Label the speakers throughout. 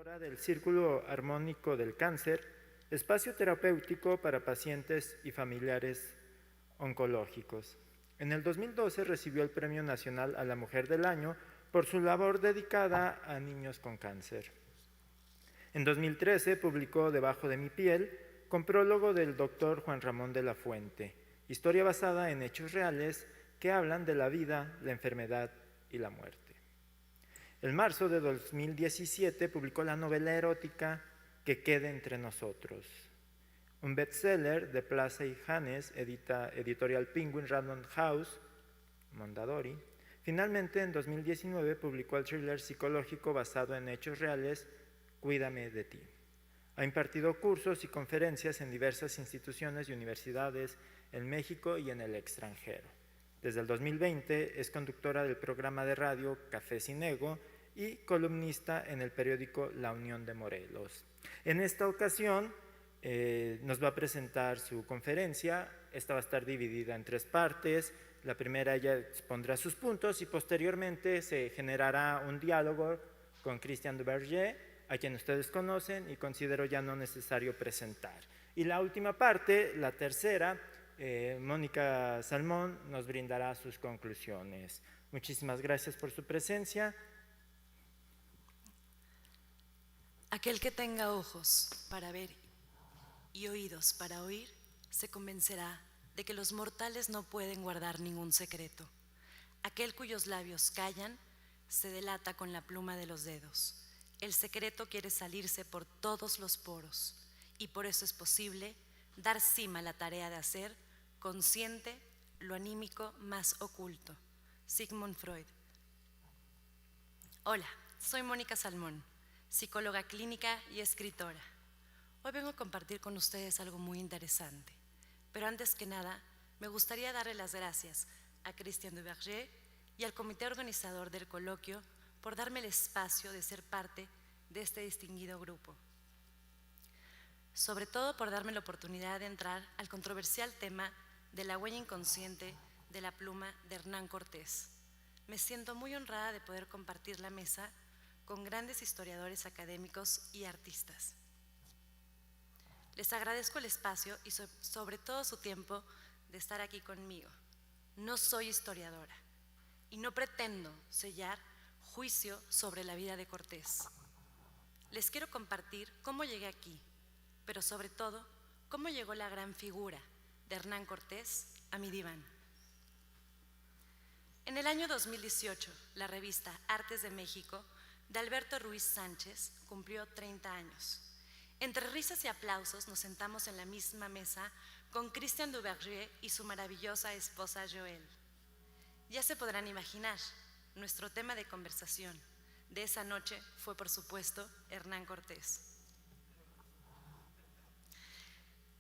Speaker 1: Fundadora del Círculo Armónico del Cáncer, espacio terapéutico para pacientes y familiares oncológicos. En el 2012 recibió el Premio Nacional a la Mujer del Año por su labor dedicada a niños con cáncer. En 2013 publicó Debajo de mi piel, con prólogo del doctor Juan Ramón de la Fuente, historia basada en hechos reales que hablan de la vida, la enfermedad y la muerte. En marzo de 2017 publicó la novela erótica Que quede entre nosotros, un bestseller de Plaza y Hannes, editorial Penguin Random House, Mondadori. Finalmente, en 2019 publicó el thriller psicológico basado en hechos reales Cuídame de ti. Ha impartido cursos y conferencias en diversas instituciones y universidades en México y en el extranjero. Desde el 2020 es conductora del programa de radio Café Sin Ego y columnista en el periódico La Unión de Morelos. En esta ocasión nos va a presentar su conferencia. Esta va a estar dividida en 3 partes. La primera, ella expondrá sus puntos y posteriormente se generará un diálogo con Christian Duverger, a quien ustedes conocen y considero ya no necesario presentar. Y la última parte, la tercera, Mónica Salmón nos brindará sus conclusiones. Muchísimas gracias por su presencia.
Speaker 2: Aquel que tenga ojos para ver y oídos para oír, se convencerá de que los mortales no pueden guardar ningún secreto. Aquel cuyos labios callan, se delata con la pluma de los dedos. El secreto quiere salirse por todos los poros, y por eso es posible dar cima a la tarea de hacer consciente lo anímico más oculto. Sigmund Freud. Hola, soy Mónica Salmón, psicóloga clínica y escritora. Hoy vengo a compartir con ustedes algo muy interesante, pero antes que nada me gustaría darle las gracias a Christian Duverger y al comité organizador del coloquio por darme el espacio de ser parte de este distinguido grupo. Sobre todo por darme la oportunidad de entrar al controversial tema de la huella inconsciente de la pluma de Hernán Cortés. Me siento muy honrada de poder compartir la mesa con grandes historiadores académicos y artistas. Les agradezco el espacio y sobre todo su tiempo de estar aquí conmigo. No soy historiadora y no pretendo sellar juicio sobre la vida de Cortés. Les quiero compartir cómo llegué aquí, pero sobre todo, cómo llegó la gran figura de Hernán Cortés a mi diván. En el año 2018, la revista Artes de México de Alberto Ruiz Sánchez cumplió 30 años. Entre risas y aplausos nos sentamos en la misma mesa con Christian Duverger y su maravillosa esposa Joëlle. Ya se podrán imaginar, nuestro tema de conversación de esa noche fue, por supuesto, Hernán Cortés.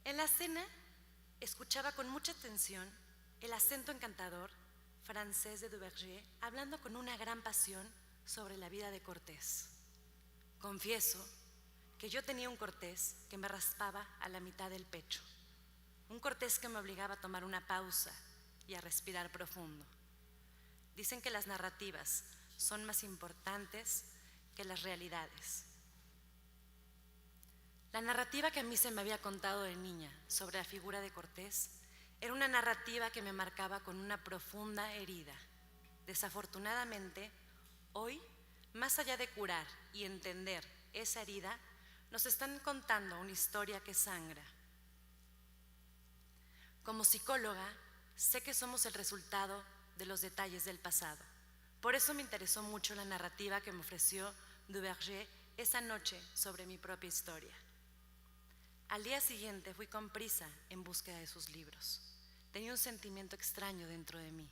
Speaker 2: En la cena escuchaba con mucha atención el acento encantador francés de Duverger hablando con una gran pasión sobre la vida de Cortés. Confieso que yo tenía un Cortés que me raspaba a la mitad del pecho, un Cortés que me obligaba a tomar una pausa y a respirar profundo. Dicen que las narrativas son más importantes que las realidades. La narrativa que a mí se me había contado de niña sobre la figura de Cortés era una narrativa que me marcaba con una profunda herida. Desafortunadamente, hoy, más allá de curar y entender esa herida, nos están contando una historia que sangra. Como psicóloga, sé que somos el resultado de los detalles del pasado. Por eso me interesó mucho la narrativa que me ofreció Duverger esa noche sobre mi propia historia. Al día siguiente fui con prisa en búsqueda de sus libros. Tenía un sentimiento extraño dentro de mí.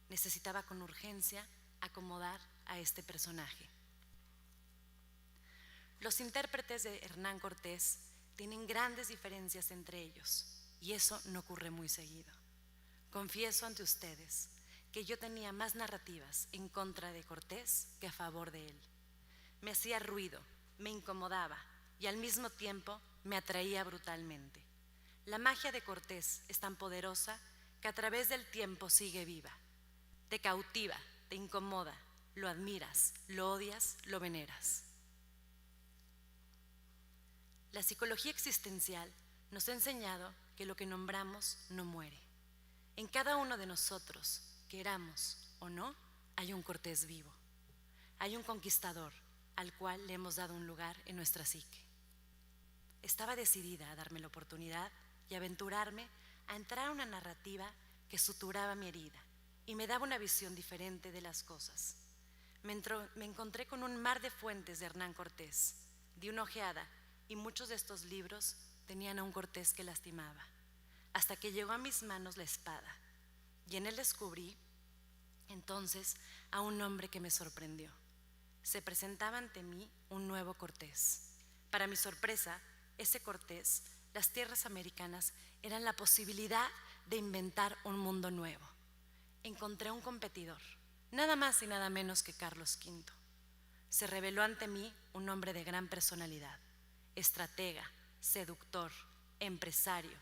Speaker 2: Necesitaba con urgencia acomodar a este personaje. Los intérpretes de Hernán Cortés tienen grandes diferencias entre ellos, y eso no ocurre muy seguido. Confieso ante ustedes que yo tenía más narrativas en contra de Cortés que a favor de él. Me hacía ruido, me incomodaba y al mismo tiempo me atraía brutalmente. La magia de Cortés es tan poderosa que a través del tiempo sigue viva. Te cautiva, te incomoda, lo admiras, lo odias, lo veneras. La psicología existencial nos ha enseñado que lo que nombramos no muere. En cada uno de nosotros, queramos o no, hay un Cortés vivo. Hay un conquistador al cual le hemos dado un lugar en nuestra psique. Estaba decidida a darme la oportunidad y aventurarme a entrar a una narrativa que suturaba mi herida y me daba una visión diferente de las cosas. Me encontré con un mar de fuentes de Hernán Cortés. Di una ojeada y muchos de estos libros tenían a un Cortés que lastimaba, hasta que llegó a mis manos la espada, y en él descubrí entonces a un hombre que me sorprendió. Se presentaba ante mí un nuevo Cortés. Para mi sorpresa, ese Cortés, las tierras americanas eran la posibilidad de inventar un mundo nuevo. Encontré un competidor, nada más y nada menos que Carlos V. Se reveló ante mí un hombre de gran personalidad, estratega, seductor, empresario,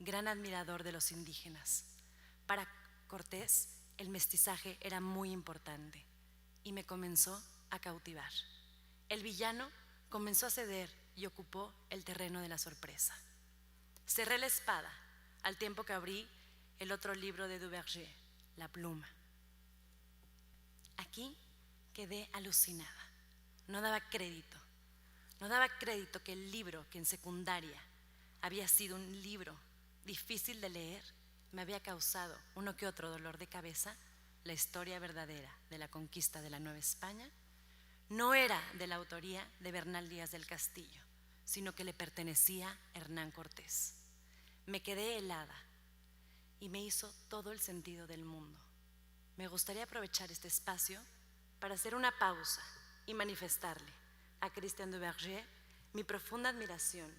Speaker 2: gran admirador de los indígenas. Para Cortés, el mestizaje era muy importante y me comenzó a cautivar. El villano comenzó a ceder y ocupó el terreno de la sorpresa. Cerré la espada al tiempo que abrí el otro libro de Duverger, La pluma. Aquí quedé alucinada. No daba crédito que el libro que en secundaria había sido un libro difícil de leer me había causado uno que otro dolor de cabeza. La historia verdadera de la conquista de la Nueva España no era de la autoría de Bernal Díaz del Castillo, sino que le pertenecía a Hernán Cortés. Me quedé helada y me hizo todo el sentido del mundo. Me gustaría aprovechar este espacio para hacer una pausa y manifestarle a Christian Duverger mi profunda admiración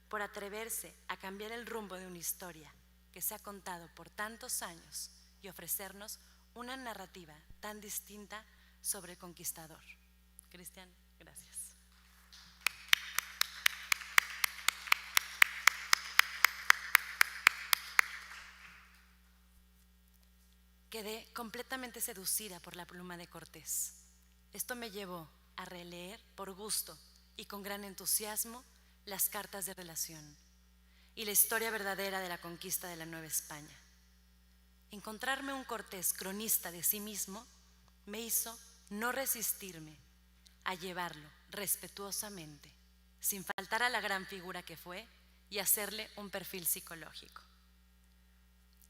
Speaker 2: por atreverse a cambiar el rumbo de una historia que se ha contado por tantos años y ofrecernos una narrativa tan distinta sobre el conquistador. Christian, gracias. Quedé completamente seducida por la pluma de Cortés. Esto me llevó a releer por gusto y con gran entusiasmo las cartas de relación y la historia verdadera de la conquista de la Nueva España. Encontrarme un Cortés cronista de sí mismo me hizo no resistirme a llevarlo respetuosamente, sin faltar a la gran figura que fue, y hacerle un perfil psicológico.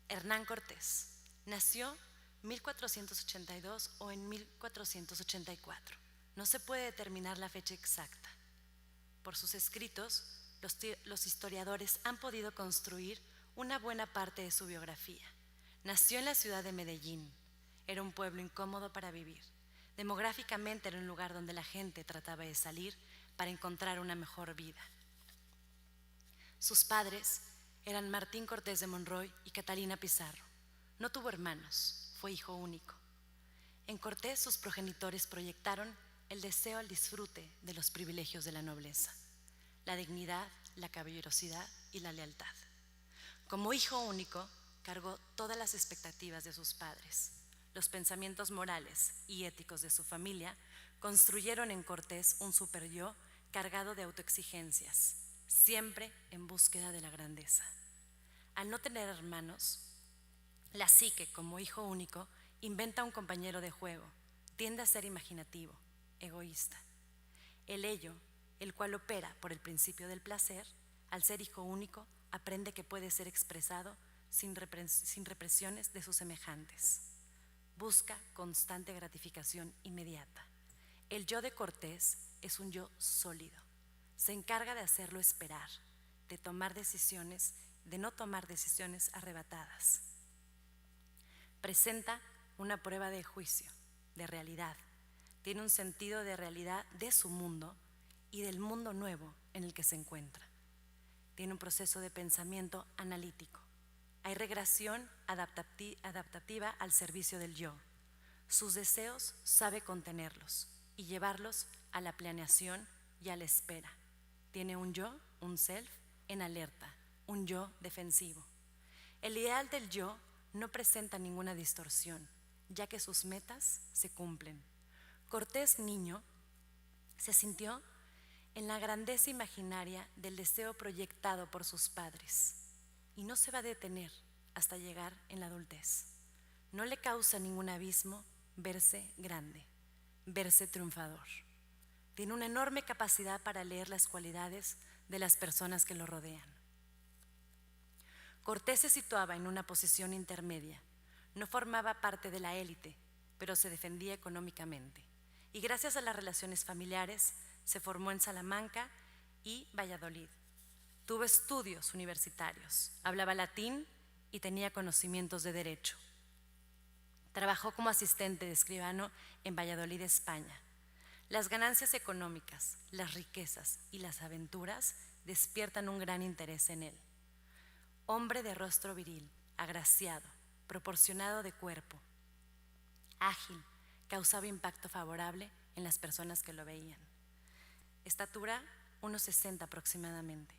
Speaker 2: Hernán Cortés nació en 1482 o en 1484. No se puede determinar la fecha exacta. Por sus escritos, los historiadores han podido construir una buena parte de su biografía. Nació en la ciudad de Medellín. Era un pueblo incómodo para vivir. Demográficamente era un lugar donde la gente trataba de salir para encontrar una mejor vida. Sus padres eran Martín Cortés de Monroy y Catalina Pizarro. No tuvo hermanos, fue hijo único. En Cortés sus progenitores proyectaron el deseo al disfrute de los privilegios de la nobleza, la dignidad, la caballerosidad y la lealtad. Como hijo único, cargó todas las expectativas de sus padres. Los pensamientos morales y éticos de su familia construyeron en Cortés un superyo cargado de autoexigencias, siempre en búsqueda de la grandeza. Al no tener hermanos, la psique, como hijo único, inventa un compañero de juego, tiende a ser imaginativo, egoísta. El ello, el cual opera por el principio del placer, al ser hijo único, aprende que puede ser expresado sin represiones de sus semejantes. Busca constante gratificación inmediata. El yo de Cortés es un yo sólido. Se encarga de hacerlo esperar, de no tomar decisiones arrebatadas. Presenta una prueba de juicio, de realidad. Tiene un sentido de realidad de su mundo y del mundo nuevo en el que se encuentra. Tiene un proceso de pensamiento analítico. Hay regresión adaptativa al servicio del yo. Sus deseos sabe contenerlos y llevarlos a la planeación y a la espera. Tiene un yo, un self, en alerta, un yo defensivo. El ideal del yo no presenta ninguna distorsión, ya que sus metas se cumplen. Cortés, niño, se sintió en la grandeza imaginaria del deseo proyectado por sus padres y no se va a detener hasta llegar en la adultez. No le causa ningún abismo verse grande, verse triunfador. Tiene una enorme capacidad para leer las cualidades de las personas que lo rodean. Cortés se situaba en una posición intermedia. No formaba parte de la élite, pero se defendía económicamente. Y gracias a las relaciones familiares, se formó en Salamanca y Valladolid. Tuvo estudios universitarios, hablaba latín y tenía conocimientos de derecho. Trabajó como asistente de escribano en Valladolid, España. Las ganancias económicas, las riquezas y las aventuras despiertan un gran interés en él. Hombre de rostro viril, agraciado, proporcionado de cuerpo, ágil, causaba impacto favorable en las personas que lo veían. Estatura, 1,60 aproximadamente.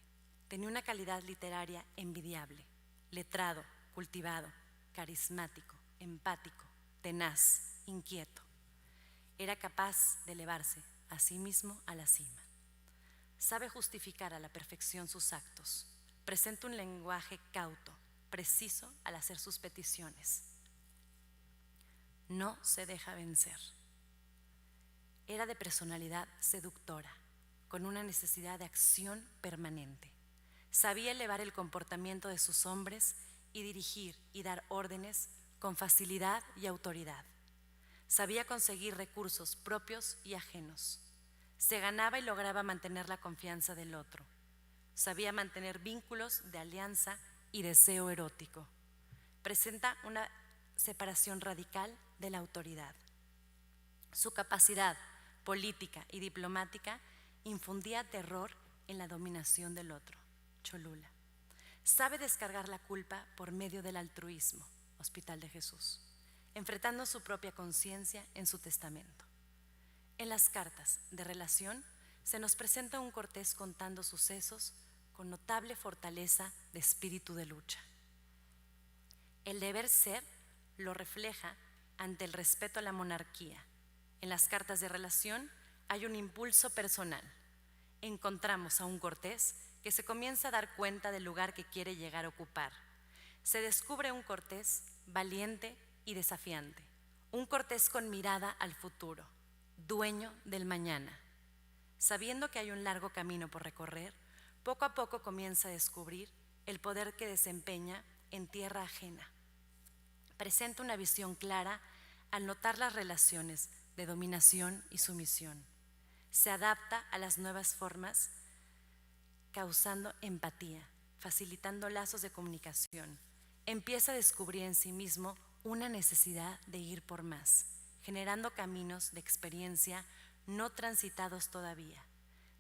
Speaker 2: Tenía una calidad literaria envidiable, letrado, cultivado, carismático, empático, tenaz, inquieto. Era capaz de elevarse a sí mismo a la cima. Sabe justificar a la perfección sus actos. Presenta un lenguaje cauto, preciso al hacer sus peticiones. No se deja vencer. Era de personalidad seductora, con una necesidad de acción permanente. Sabía elevar el comportamiento de sus hombres y dirigir y dar órdenes con facilidad y autoridad. Sabía conseguir recursos propios y ajenos. Se ganaba y lograba mantener la confianza del otro. Sabía mantener vínculos de alianza y deseo erótico. Presenta una separación radical de la autoridad. Su capacidad política y diplomática infundía terror en la dominación del otro. Cholula. Sabe descargar la culpa por medio del altruismo. Hospital de Jesús. Enfrentando su propia conciencia en su testamento. En las cartas de relación se nos presenta un Cortés contando sucesos con notable fortaleza de espíritu de lucha. El deber ser lo refleja ante el respeto a la monarquía. En las cartas de relación hay un impulso personal. Encontramos a un Cortés que se comienza a dar cuenta del lugar que quiere llegar a ocupar. Se descubre un Cortés valiente y desafiante, un Cortés con mirada al futuro, dueño del mañana. Sabiendo que hay un largo camino por recorrer, poco a poco comienza a descubrir el poder que desempeña en tierra ajena. Presenta una visión clara al notar las relaciones de dominación y sumisión. Se adapta a las nuevas formas, causando empatía, facilitando lazos de comunicación. Empieza a descubrir en sí mismo una necesidad de ir por más, generando caminos de experiencia no transitados todavía.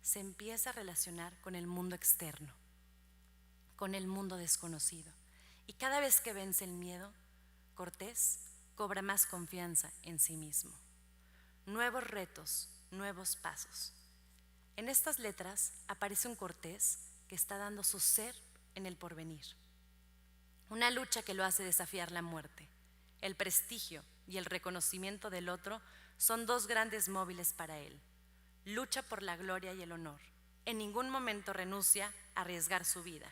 Speaker 2: Se empieza a relacionar con el mundo externo, con el mundo desconocido. Y cada vez que vence el miedo, Cortés cobra más confianza en sí mismo. Nuevos retos, nuevos pasos. En estas letras aparece un Cortés que está dando su ser en el porvenir. Una lucha que lo hace desafiar la muerte. El prestigio y el reconocimiento del otro son dos grandes móviles para él. Lucha por la gloria y el honor. En ningún momento renuncia a arriesgar su vida.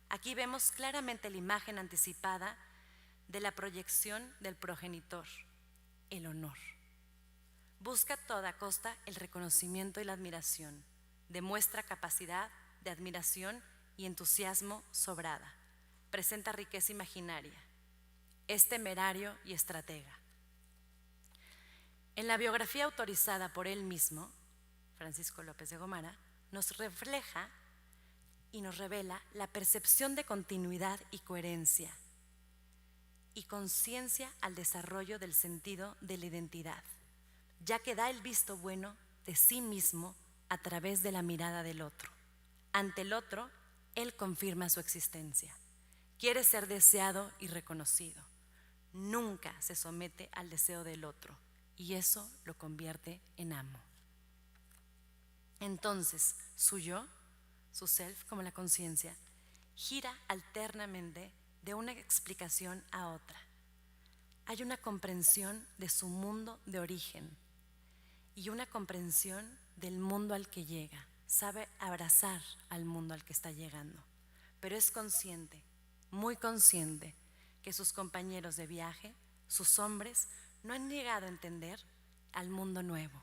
Speaker 2: Aquí vemos claramente la imagen anticipada de la proyección del progenitor, el honor. Busca a toda costa el reconocimiento y la admiración. Demuestra capacidad de admiración y entusiasmo sobrada. Presenta riqueza imaginaria. Es temerario y estratega. En la biografía autorizada por él mismo, Francisco López de Gomara, nos refleja y nos revela la percepción de continuidad y coherencia y conciencia al desarrollo del sentido de la identidad, ya que da el visto bueno de sí mismo a través de la mirada del otro. Ante el otro, él confirma su existencia. Quiere ser deseado y reconocido. Nunca se somete al deseo del otro y eso lo convierte en amo. Entonces, su yo, su self como la conciencia, gira alternamente de una explicación a otra. Hay una comprensión de su mundo de origen y una comprensión del mundo al que llega. sabe abrazar al mundo al que está llegando, pero es consciente, muy consciente, que sus compañeros de viaje, sus hombres, no han llegado a entender al mundo nuevo.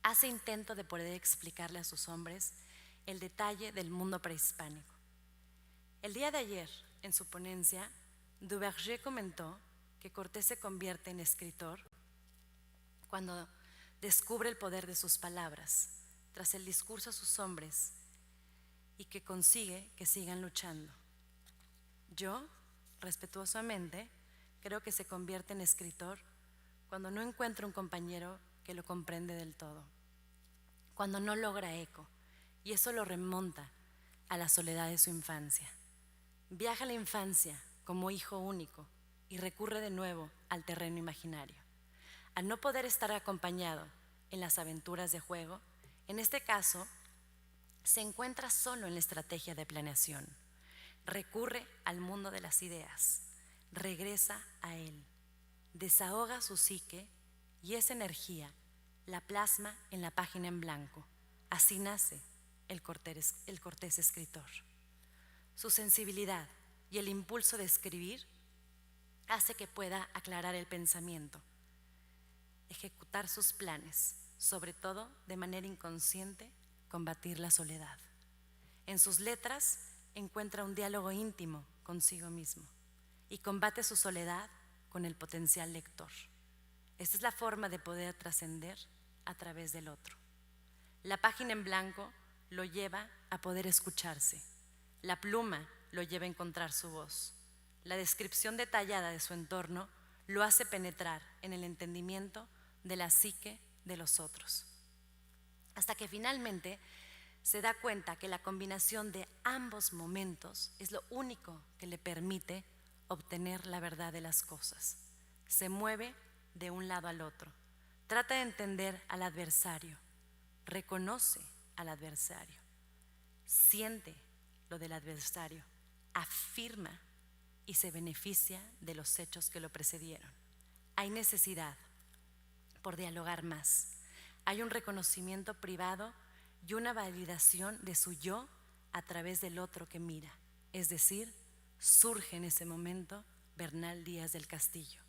Speaker 2: Hace intento de poder explicarle a sus hombres el detalle del mundo prehispánico. El día de ayer, en su ponencia, Duverger comentó que Cortés se convierte en escritor cuando descubre el poder de sus palabras, tras el discurso a sus hombres, y que consigue que sigan luchando. Yo, respetuosamente, creo que se convierte en escritor cuando no encuentra un compañero que lo comprende del todo, cuando no logra eco, y eso lo remonta a la soledad de su infancia. Viaja a la infancia como hijo único y recurre de nuevo al terreno imaginario. Al no poder estar acompañado en las aventuras de juego, en este caso, se encuentra solo en la estrategia de planeación. Recurre al mundo de las ideas, regresa a él, desahoga su psique y esa energía la plasma en la página en blanco. Así nace el Cortés escritor. Su sensibilidad y el impulso de escribir hace que pueda aclarar el pensamiento, ejecutar sus planes, sobre todo de manera inconsciente, combatir la soledad. En sus letras encuentra un diálogo íntimo consigo mismo y combate su soledad con el potencial lector. Esta es la forma de poder trascender a través del otro. La página en blanco lo lleva a poder escucharse. La pluma lo lleva a encontrar su voz. La descripción detallada de su entorno lo hace penetrar en el entendimiento de la psique de los otros, hasta que finalmente se da cuenta que la combinación de ambos momentos es lo único que le permite obtener la verdad de las cosas. Se mueve de un lado al otro, trata de entender al adversario, reconoce al adversario, siente lo del adversario, afirma y se beneficia de los hechos que lo precedieron. Hay necesidad por dialogar más. Hay un reconocimiento privado y una validación de su yo a través del otro que mira. Es decir, surge en ese momento Bernal Díaz del Castillo.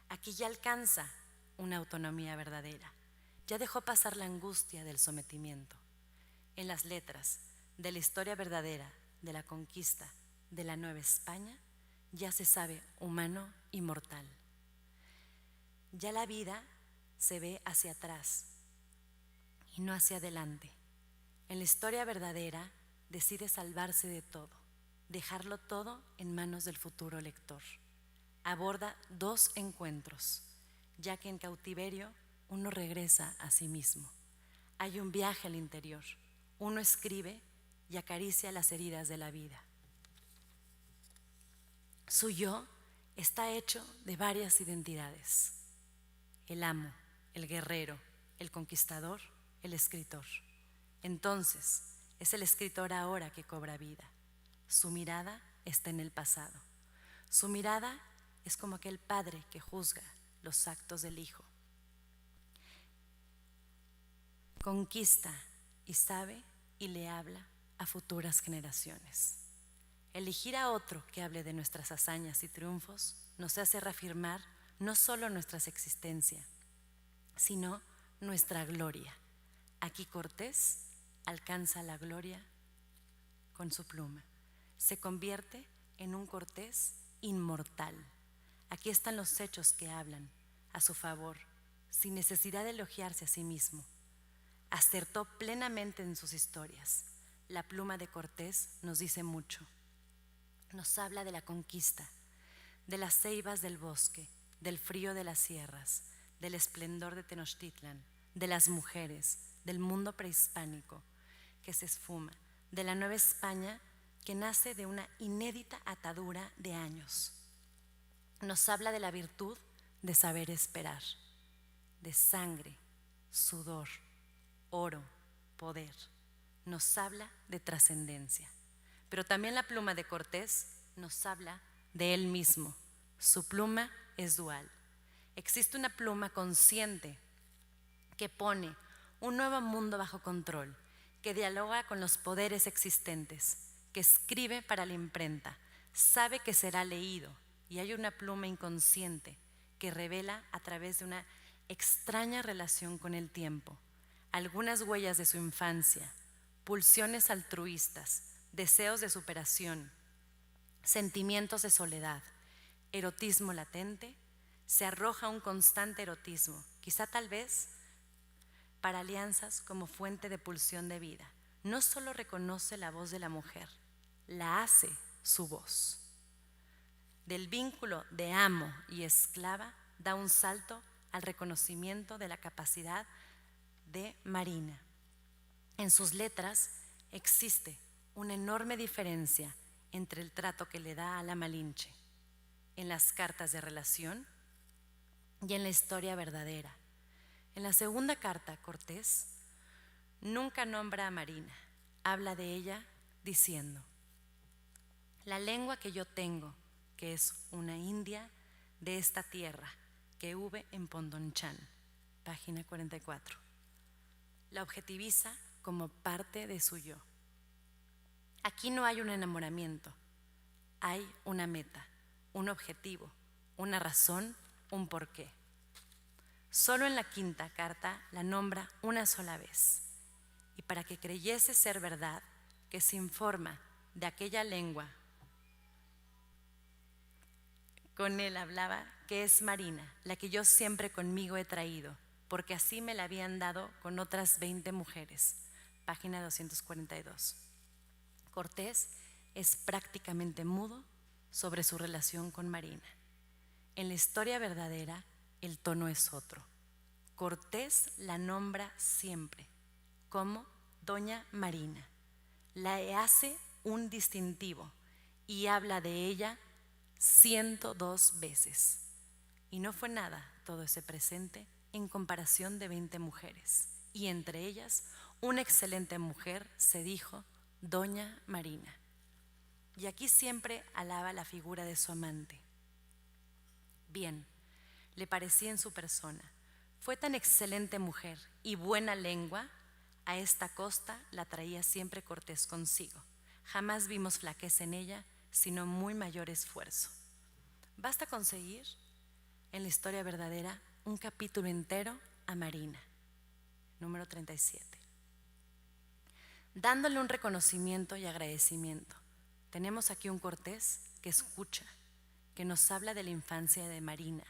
Speaker 2: Aquí ya alcanza una autonomía verdadera. Ya dejó pasar la angustia del sometimiento. En las letras de la historia verdadera de la conquista de la Nueva España, ya se sabe humano y mortal. Ya la vida se ve hacia atrás y no hacia adelante. En la historia verdadera decide salvarse de todo, dejarlo todo en manos del futuro lector. Aborda dos encuentros, ya que en cautiverio uno regresa a sí mismo. Hay un viaje al interior, uno escribe y acaricia las heridas de la vida. Su yo está hecho de varias identidades: el amo, el guerrero, el conquistador, el escritor. Entonces, es el escritor ahora que cobra vida. Su mirada está en el pasado. Su mirada es como aquel padre que juzga los actos del hijo. Conquista y sabe y le habla a futuras generaciones. Elegir a otro que hable de nuestras hazañas y triunfos nos hace reafirmar no solo nuestra existencia, sino nuestra gloria. Aquí Cortés alcanza la gloria con su pluma. Se convierte en un Cortés inmortal. Aquí están los hechos que hablan a su favor, sin necesidad de elogiarse a sí mismo. Acertó plenamente en sus historias. La pluma de Cortés nos dice mucho. Nos habla de la conquista, de las ceibas del bosque, del frío de las sierras, del esplendor de Tenochtitlan, de las mujeres, del mundo prehispánico que se esfuma, de la Nueva España que nace de una inédita atadura de años. Nos habla de la virtud de saber esperar, de sangre, sudor, oro, poder. Nos habla de trascendencia. Pero también la pluma de Cortés nos habla de él mismo. Su pluma es dual. Existe una pluma consciente que pone un nuevo mundo bajo control que dialoga con los poderes existentes, que escribe para la imprenta, sabe que será leído y hay una pluma inconsciente que revela a través de una extraña relación con el tiempo, algunas huellas de su infancia, pulsiones altruistas, deseos de superación, sentimientos de soledad, erotismo latente. Se arroja un constante erotismo, quizá tal vez para alianzas como fuente de pulsión de vida. No solo reconoce la voz de la mujer, la hace su voz. Del vínculo de amo y esclava da un salto al reconocimiento de la capacidad de Marina. En sus letras existe una enorme diferencia entre el trato que le da a la Malinche en las cartas de relación y en la historia verdadera. En la segunda carta, Cortés nunca nombra a Marina, habla de ella diciendo: la lengua que yo tengo, que es una india de esta tierra, que hube en Pondonchan, página 44. La objetiviza como parte de su yo. Aquí no hay un enamoramiento, hay una meta, un objetivo, una razón, un porqué. Solo en la quinta carta la nombra una sola vez, y para que creyese ser verdad que se informa de aquella lengua con él hablaba, que es Marina, la que yo siempre conmigo he traído, porque así me la habían dado con otras 20 mujeres, página 242. Cortés es prácticamente mudo sobre su relación con Marina. En la historia verdadera, el tono es otro. Cortés la nombra siempre como Doña Marina, la hace un distintivo y habla de ella 102 veces. Y no fue nada todo ese presente en comparación de 20 mujeres. Y entre ellas, una excelente mujer se dijo Doña Marina. Y aquí siempre alaba la figura de su amante. Bien, le parecía en su persona. Fue tan excelente mujer y buena lengua, a esta costa la traía siempre Cortés consigo. Jamás vimos flaqueza en ella, sino muy mayor esfuerzo. Basta conseguir en la historia verdadera un capítulo entero a Marina, número 37, dándole un reconocimiento y agradecimiento. Tenemos aquí un Cortés que escucha, que nos habla de la infancia de Marina,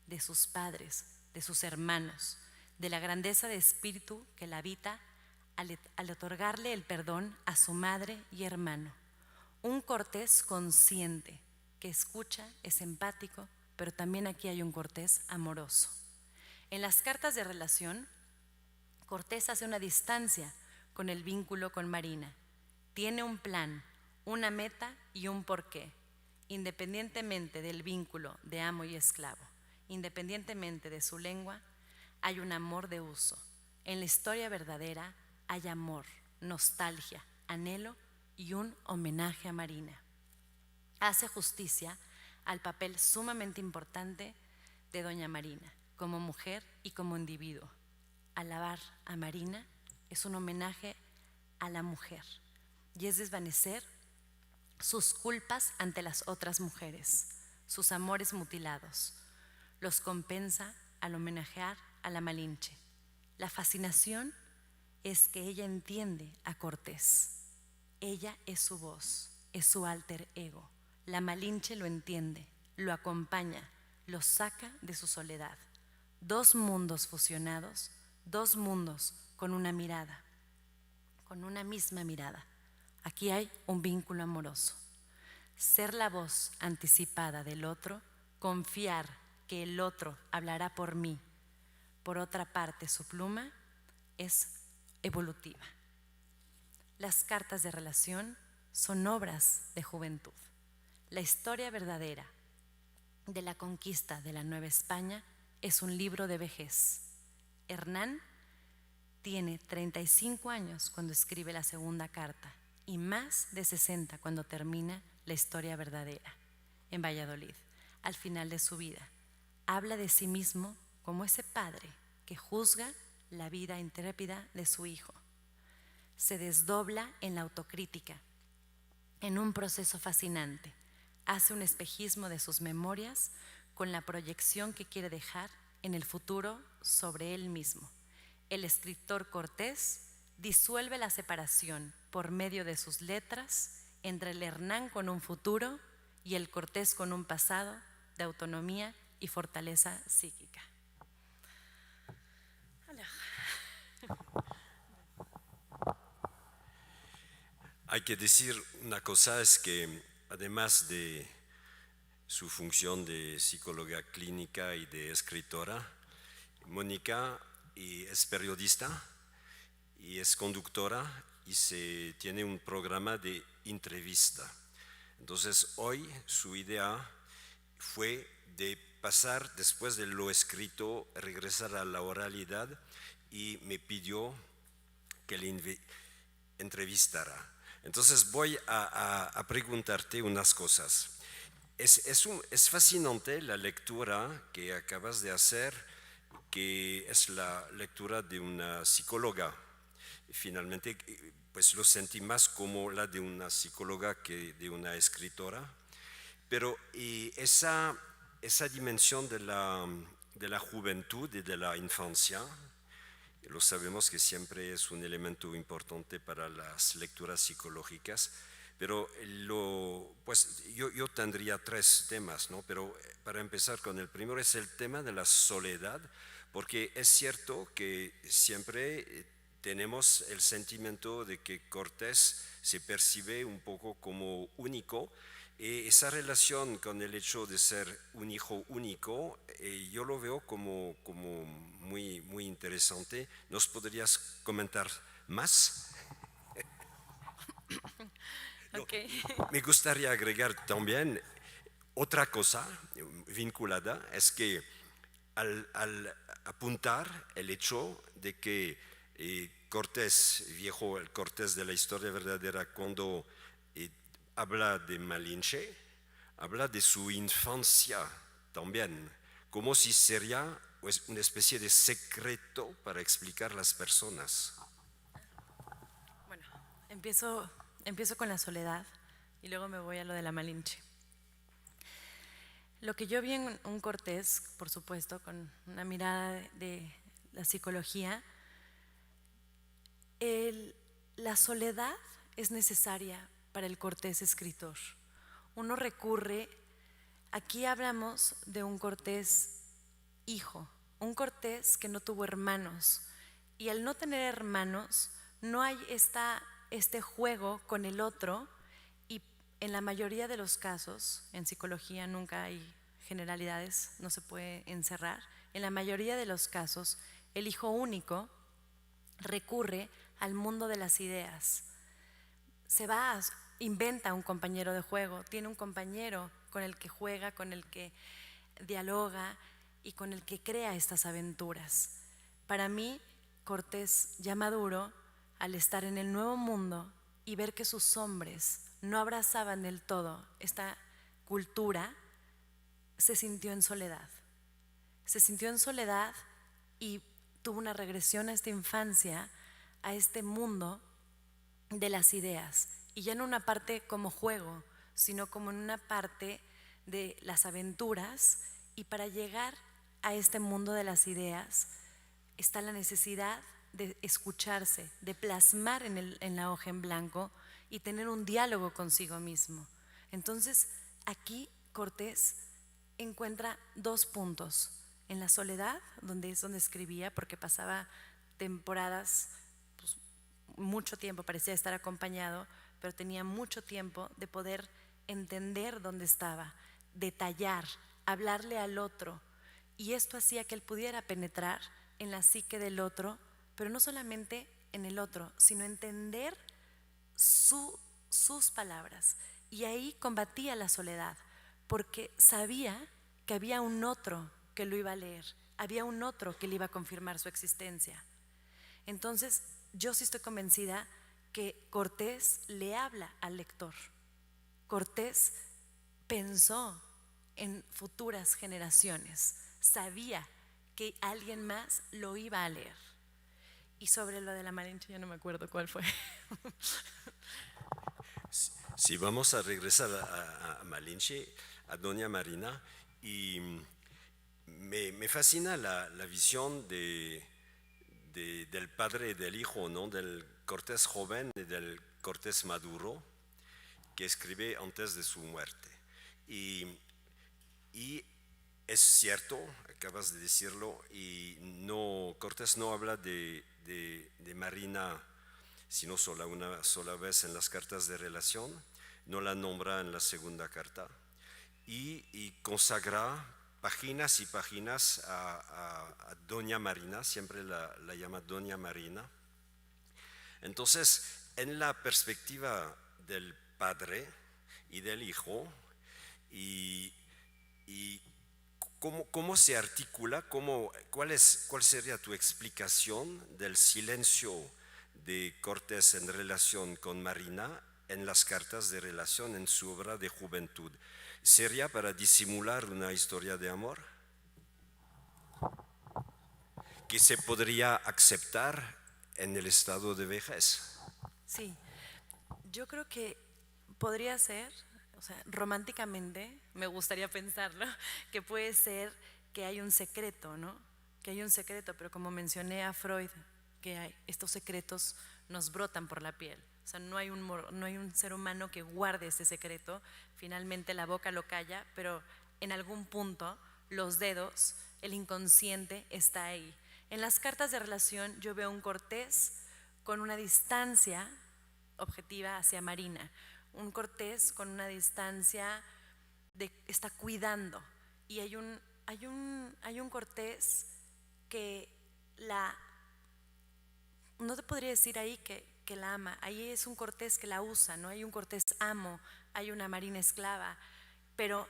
Speaker 2: de sus padres, de sus hermanos, de la grandeza de espíritu que la habita al otorgarle el perdón a su madre y hermano. Un Cortés consciente, que escucha, es empático, pero también aquí hay un Cortés amoroso. En las cartas de relación, Cortés hace una distancia con el vínculo con Marina. Tiene un plan, una meta y un porqué, independientemente del vínculo de amo y esclavo, independientemente de su lengua, hay un amor de uso. En la historia verdadera hay amor, nostalgia, anhelo y un homenaje a Marina. Hace justicia al papel sumamente importante de Doña Marina, como mujer y como individuo. Alabar a Marina es un homenaje a la mujer y es desvanecer sus culpas ante las otras mujeres, sus amores mutilados. Los compensa al homenajear a la Malinche. La fascinación es que ella entiende a Cortés. Ella es su voz, es su alter ego. La Malinche lo entiende, lo acompaña, lo saca de su soledad. Dos mundos fusionados, dos mundos con una mirada, con una misma mirada. Aquí hay un vínculo amoroso. Ser la voz anticipada del otro, confiar que el otro hablará por mí. Por otra parte, su pluma es evolutiva. Las cartas de relación son obras de juventud. La historia verdadera de la conquista de la Nueva España es un libro de vejez. Hernán tiene 35 años cuando escribe la segunda carta y más de 60 cuando termina la historia verdadera en Valladolid. Al final de su vida, habla de sí mismo como ese padre que juzga la vida intrépida de su hijo. Se desdobla en la autocrítica, en un proceso fascinante. Hace un espejismo de sus memorias con la proyección que quiere dejar en el futuro sobre él mismo. El escritor Cortés disuelve la separación por medio de sus letras entre el Hernán con un futuro y el Cortés con un pasado de autonomía y fortaleza psíquica.
Speaker 3: Hay que decir una cosa, es que además de su función de psicóloga clínica y de escritora, Mónica es periodista y es conductora y tiene un programa de entrevista. Entonces hoy su idea fue de pasar después de lo escrito, regresar a la oralidad, y me pidió que le entrevistara. Entonces voy a preguntarte unas cosas. Es fascinante la lectura que acabas de hacer, que es la lectura de una psicóloga. Finalmente, pues lo sentí más como la de una psicóloga que de una escritora. Pero esa dimensión de la juventud y de la infancia, lo sabemos que siempre es un elemento importante para las lecturas psicológicas, pero pues yo tendría 3 temas, ¿no? Pero para empezar con el primero es el tema de la soledad, porque es cierto que siempre tenemos el sentimiento de que Cortés se percibe un poco como único. Esa relación con el hecho de ser un hijo único, yo lo veo como muy, muy interesante. ¿Nos podrías comentar más?
Speaker 2: Okay.
Speaker 3: Me gustaría agregar también otra cosa vinculada, es que al apuntar el hecho de que Cortés, viejo, el Cortés de la historia verdadera, cuando habla de Malinche, habla de su infancia también, como si sería pues, una especie de secreto para explicar las personas.
Speaker 2: Bueno, empiezo con la soledad y luego me voy a lo de la Malinche. Lo que yo vi en un Cortés, por supuesto, con una mirada de la psicología, la soledad es necesaria para el Cortés escritor. Uno recurre, aquí hablamos de un Cortés hijo, un Cortés que no tuvo hermanos, y al no tener hermanos no hay este juego con el otro, y en la mayoría de los casos, en psicología nunca hay generalidades, no se puede encerrar, en la mayoría de los casos el hijo único recurre al mundo de las ideas. Inventa un compañero de juego, tiene un compañero con el que juega, con el que dialoga y con el que crea estas aventuras. Para mí, Cortés ya maduro, al estar en el nuevo mundo y ver que sus hombres no abrazaban del todo esta cultura, se sintió en soledad. Se sintió en soledad y tuvo una regresión a esta infancia, a este mundo de las ideas, y ya no una parte como juego, sino como en una parte de las aventuras. Y para llegar a este mundo de las ideas está la necesidad de escucharse, de plasmar en la hoja en blanco y tener un diálogo consigo mismo. Entonces aquí Cortés encuentra 2 puntos: en la soledad, donde es donde escribía, porque pasaba temporadas, pues, mucho tiempo, parecía estar acompañado, pero tenía mucho tiempo de poder entender dónde estaba, detallar, hablarle al otro, y esto hacía que él pudiera penetrar en la psique del otro, pero no solamente en el otro, sino entender sus palabras. Y ahí combatía la soledad, porque sabía que había un otro que lo iba a leer, había un otro que le iba a confirmar su existencia. Entonces yo sí estoy convencida que Cortés le habla al lector. Cortés pensó en futuras generaciones, sabía que alguien más lo iba a leer. Y sobre lo de la Malinche, ya no me acuerdo cuál fue.
Speaker 3: Si vamos a regresar a Malinche, a Doña Marina, y me fascina la visión del padre y del hijo, ¿no? Del Cortés joven y del Cortés maduro, que escribe antes de su muerte. Y es cierto, acabas de decirlo, y no, Cortés no habla de Marina sino una sola vez en las cartas de relación, no la nombra en la segunda carta, y consagra páginas y páginas a Doña Marina, siempre la llama Doña Marina. Entonces, en la perspectiva del padre y del hijo, y ¿cómo se articula? ¿Cuál sería tu explicación del silencio de Cortés en relación con Marina en las cartas de relación en su obra de juventud? ¿Sería para disimular una historia de amor que se podría aceptar en el estado de vejez?
Speaker 2: Sí, yo creo que podría ser, o sea, románticamente, me gustaría pensarlo, que puede ser que hay un secreto, ¿no? Que hay un secreto, pero como mencioné a Freud, que estos secretos nos brotan por la piel. O sea, no hay un ser humano que guarde ese secreto. Finalmente la boca lo calla, pero en algún punto los dedos, el inconsciente está ahí. En las cartas de relación yo veo un Cortés con una distancia objetiva hacia Marina, un Cortés con una distancia está cuidando, y hay un Cortés que no te podría decir ahí que la ama, ahí es un Cortés que la usa, no hay un Cortés amo, hay una Marina esclava, pero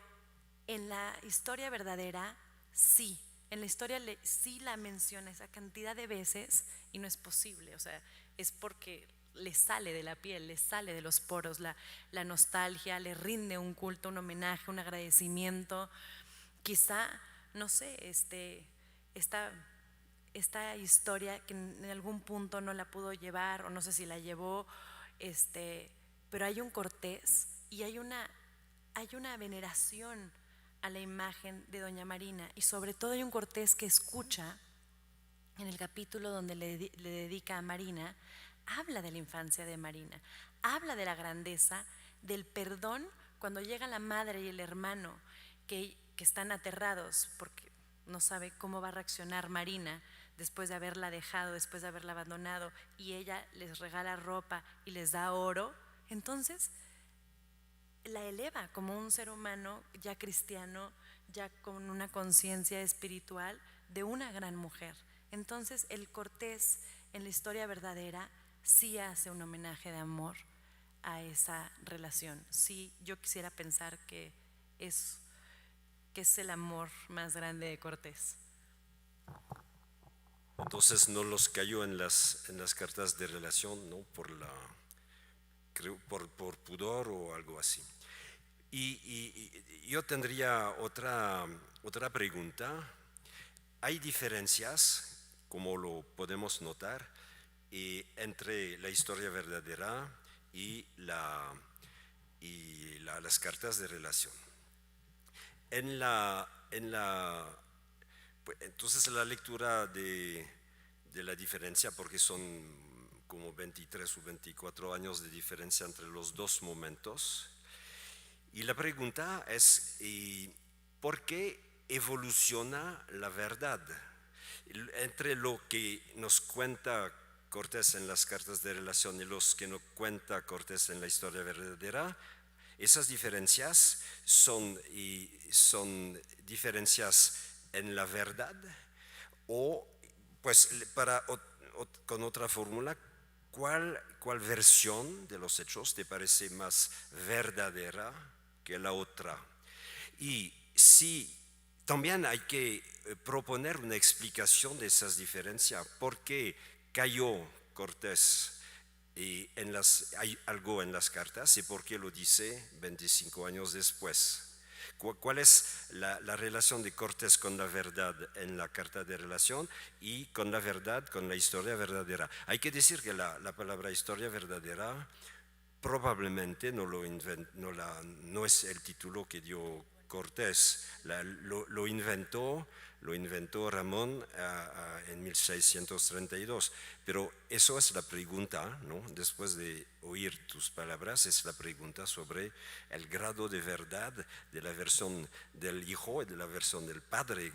Speaker 2: en la historia verdadera sí, en la historia sí la menciona esa cantidad de veces y no es posible, o sea, es porque le sale de la piel, le sale de los poros la nostalgia, le rinde un culto, un homenaje, un agradecimiento, quizá, no sé, esta historia que en algún punto no la pudo llevar o no sé si la llevó, pero hay un Cortés y hay una veneración a la imagen de Doña Marina, y sobre todo hay un Cortés que escucha en el capítulo donde le dedica a Marina, habla de la infancia de Marina, habla de la grandeza, del perdón cuando llega la madre y el hermano que están aterrados porque no sabe cómo va a reaccionar Marina después de haberla dejado, después de haberla abandonado, y ella les regala ropa y les da oro. Entonces la eleva como un ser humano ya cristiano, ya con una conciencia espiritual de una gran mujer. Entonces el Cortés en la historia verdadera sí hace un homenaje de amor a esa relación. Sí, yo quisiera pensar que es el amor más grande de Cortés.
Speaker 3: Entonces no los cayó en las cartas de relación, ¿no? Por pudor o algo así. Y yo tendría otra pregunta. ¿Hay diferencias, como lo podemos notar, entre la historia verdadera y las cartas de relación? Entonces la lectura de la diferencia, porque son como 23 o 24 años de diferencia entre los dos momentos, y la pregunta es, ¿por qué evoluciona la verdad? Entre lo que nos cuenta Cortés en las cartas de relación y los que nos cuenta Cortés en la historia verdadera, esas diferencias son diferencias en la verdad, o pues con otra fórmula, ¿cuál versión de los hechos te parece más verdadera que la otra? Y si también hay que proponer una explicación de esas diferencias. ¿Por qué cayó Cortés hay algo en las cartas y por qué lo dice 25 años después? ¿Cuál es la relación de Cortés con la verdad en la carta de relación y con la verdad, con la historia verdadera? Hay que decir que la palabra historia verdadera probablemente no es el título que dio Cortés, lo inventó Ramón en 1632, pero eso es la pregunta, ¿no? Después de oír tus palabras, es la pregunta sobre el grado de verdad de la versión del hijo y de la versión del padre.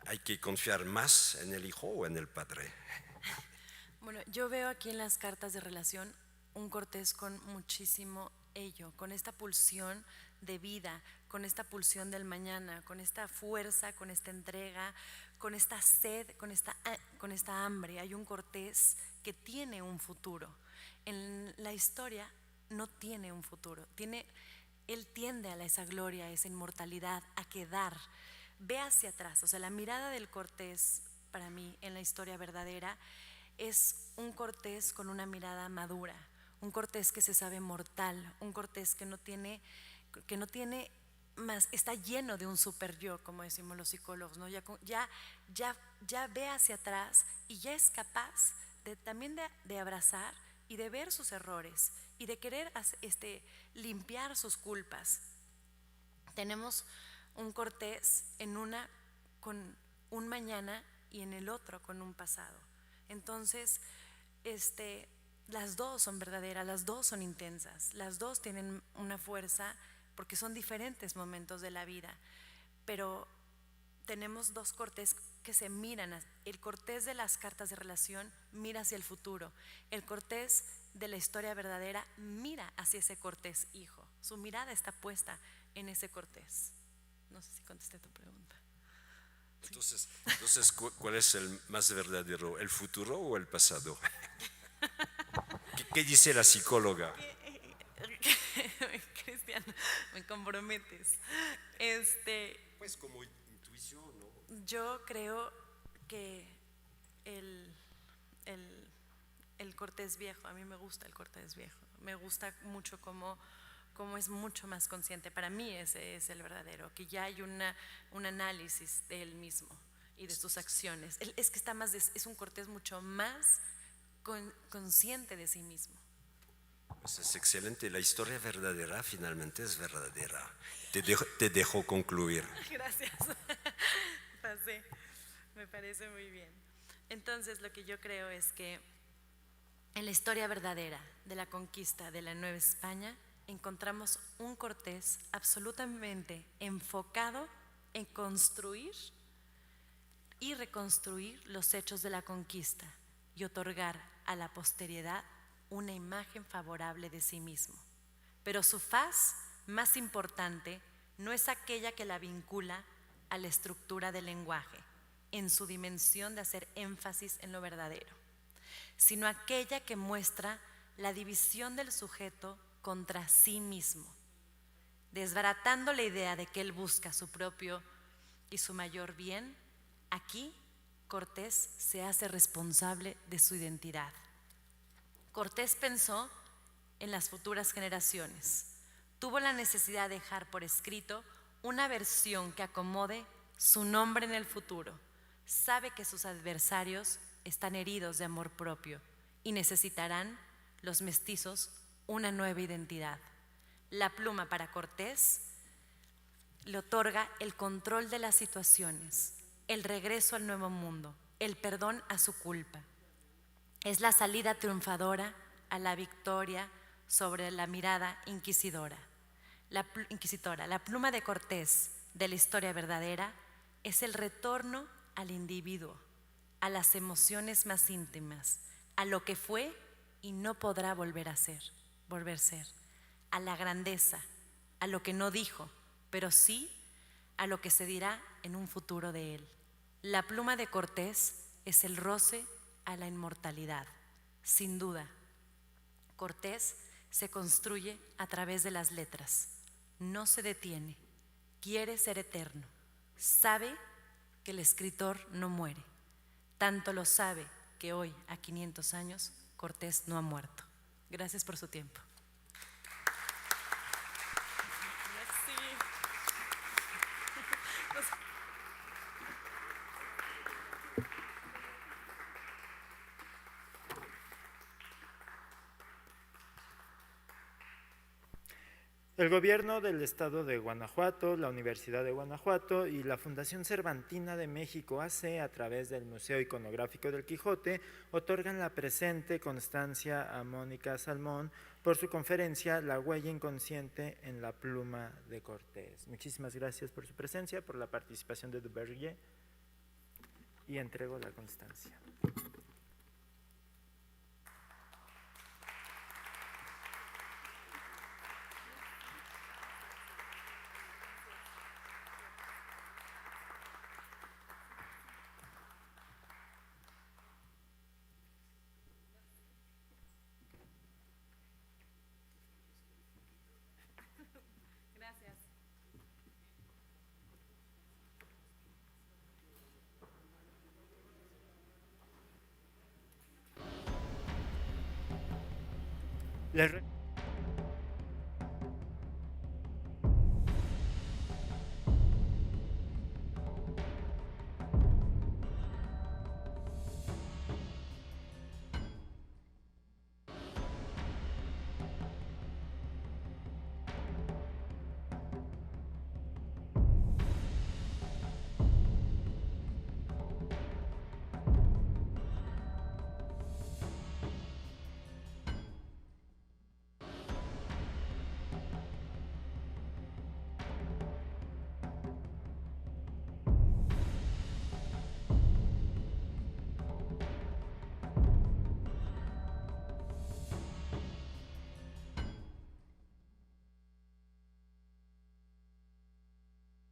Speaker 3: ¿Hay que confiar más en el hijo o en el padre?
Speaker 2: Bueno, yo veo aquí en las cartas de relación un Cortés con muchísimo ello, con esta pulsión de vida, con esta pulsión del mañana, con esta fuerza, con esta entrega, con esta sed, con esta hambre. Hay un Cortés que tiene un futuro. En la historia no tiene un futuro, él tiende a esa gloria, a esa inmortalidad, a quedar. Ve hacia atrás, o sea, la mirada del Cortés para mí en la historia verdadera es un Cortés con una mirada madura, un Cortés que se sabe mortal, un Cortés que no tiene más, está lleno de un super yo, como decimos los psicólogos, ¿no? Ya ve hacia atrás y ya es capaz también de abrazar y de ver sus errores y de querer limpiar sus culpas. Tenemos un Cortés con un mañana y en el otro con un pasado. Entonces, las dos son verdaderas, las dos son intensas, las dos tienen una fuerza porque son diferentes momentos de la vida, pero tenemos dos Cortés que se miran. El Cortés de las cartas de relación mira hacia el futuro, el Cortés de la historia verdadera mira hacia ese Cortés hijo, su mirada está puesta en ese Cortés. No sé si contesté tu pregunta.
Speaker 3: Entonces, ¿cuál es el más verdadero, el futuro o el pasado? ¿Qué dice la psicóloga?
Speaker 2: Cristian, me comprometes.
Speaker 3: Pues como intuición, ¿no?
Speaker 2: Yo creo que el Cortés viejo, a mí me gusta el Cortés viejo, me gusta mucho cómo es mucho más consciente. Para mí ese es el verdadero, que ya hay un análisis de él mismo y de sus acciones. Es que es un Cortés mucho más consciente de sí mismo.
Speaker 3: Pues es excelente, la historia verdadera finalmente es verdadera. Te dejo concluir.
Speaker 2: Gracias. Pasé. Me parece muy bien. Entonces, lo que yo creo es que en la historia verdadera de la conquista de la Nueva España encontramos un Cortés absolutamente enfocado en construir y reconstruir los hechos de la conquista y otorgar a la posteridad una imagen favorable de sí mismo. Pero su faz más importante no es aquella que la vincula a la estructura del lenguaje, en su dimensión de hacer énfasis en lo verdadero, sino aquella que muestra la división del sujeto contra sí mismo, desbaratando la idea de que él busca su propio y su mayor bien. Aquí Cortés se hace responsable de su identidad. Cortés pensó en las futuras generaciones. Tuvo la necesidad de dejar por escrito una versión que acomode su nombre en el futuro. Sabe que sus adversarios están heridos de amor propio y necesitarán, los mestizos, una nueva identidad. La pluma para Cortés le otorga el control de las situaciones, el regreso al nuevo mundo, el perdón a su culpa. Es la salida triunfadora a la victoria sobre la mirada inquisidora. La pluma de Cortés de la historia verdadera es el retorno al individuo, a las emociones más íntimas, a lo que fue y no podrá volver a ser, a la grandeza, a lo que no dijo, pero sí a lo que se dirá en un futuro de él. La pluma de Cortés es el roce a la inmortalidad. Sin duda, Cortés se construye a través de las letras. No se detiene, quiere ser eterno. Sabe que el escritor no muere. Tanto lo sabe que hoy, a 500 años, Cortés no ha muerto. Gracias por su tiempo.
Speaker 1: El Gobierno del Estado de Guanajuato, la Universidad de Guanajuato y la Fundación Cervantina de México AC, a través del Museo Iconográfico del Quijote, otorgan la presente constancia a Mónica Salmón por su conferencia La huella inconsciente en la pluma de Cortés. Muchísimas gracias por su presencia, por la participación de Duverger, y entrego la constancia. Les